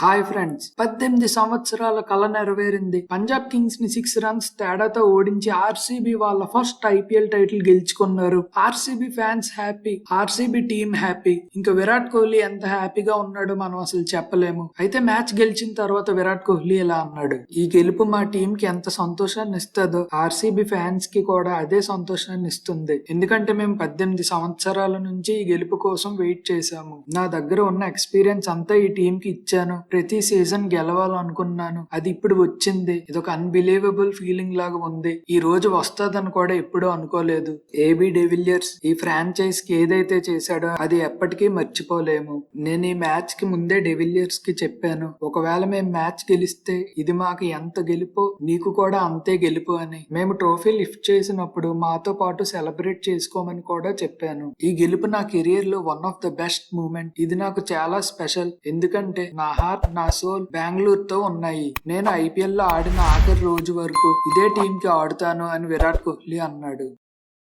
Hi friends, 18 సంవత్సరాల కల నెరవేరింది. పంజాబ్ కింగ్స్ ని 6 రన్స్ తేడాతో ఓడించి ఆర్సీబీ వాళ్ళ ఫస్ట్ ఐపీఎల్ టైటిల్ గెలుచుకున్నారు. RCB fans happy, RCB team happy. ఇంకా విరాట్ కోహ్లీ ఎంత హ్యాపీగా ఉన్నాడో మనం అసలు చెప్పలేము. అయితే మ్యాచ్ గెలిచిన తర్వాత విరాట్ కోహ్లీ ఇలా అన్నాడు: ఈ గెలుపు మా టీం కి ఎంత సంతోషాన్ని ఇస్తుందో ఆర్సీబీ ఫ్యాన్స్ కి కూడా అదే సంతోషాన్ని ఇస్తుంది. ఎందుకంటే మేము 18 సంవత్సరాల నుంచి ఈ గెలుపు కోసం వెయిట్ చేశాము. నా దగ్గర ఉన్న ఎక్స్పీరియన్స్ అంతా ఈ టీం కి ఇచ్చాను. ప్రతి సీజన్ గెలవాలనుకున్నాను, అది ఇప్పుడు వచ్చింది. ఇదొక అన్బిలీవబుల్ ఫీలింగ్ లాగా ఉంది. ఈ రోజు వస్తుందని కూడా ఎప్పుడూ అనుకోలేదు. ఏబీ డెవిలియర్స్ ఈ ఫ్రాంచైజ్ కి ఏదైతే చేశాడో అది ఎప్పటికీ మర్చిపోలేము. నేను ఈ మ్యాచ్ కి ముందే డెవిలియర్స్ కి చెప్పాను, ఒకవేళ మేము మ్యాచ్ గెలిస్తే ఇది మాకు ఎంత గెలుపో నీకు కూడా అంతే గెలుపు అని. మేము ట్రోఫీ లిఫ్ట్ చేసినప్పుడు మాతో పాటు సెలబ్రేట్ చేసుకోమని కూడా చెప్పాను. ఈ గెలుపు నా కెరియర్ లో one of the best moment. ఇది నాకు చాలా స్పెషల్, ఎందుకంటే నా హార్ట్, నా సోల్ బెంగళూరు తో ఉన్నాయి. నేను ఐపీఎల్ లో ఆడిన ఆఖరి రోజు వరకు ఇదే టీం కి ఆడుతాను అని విరాట్ కోహ్లీ అన్నాడు.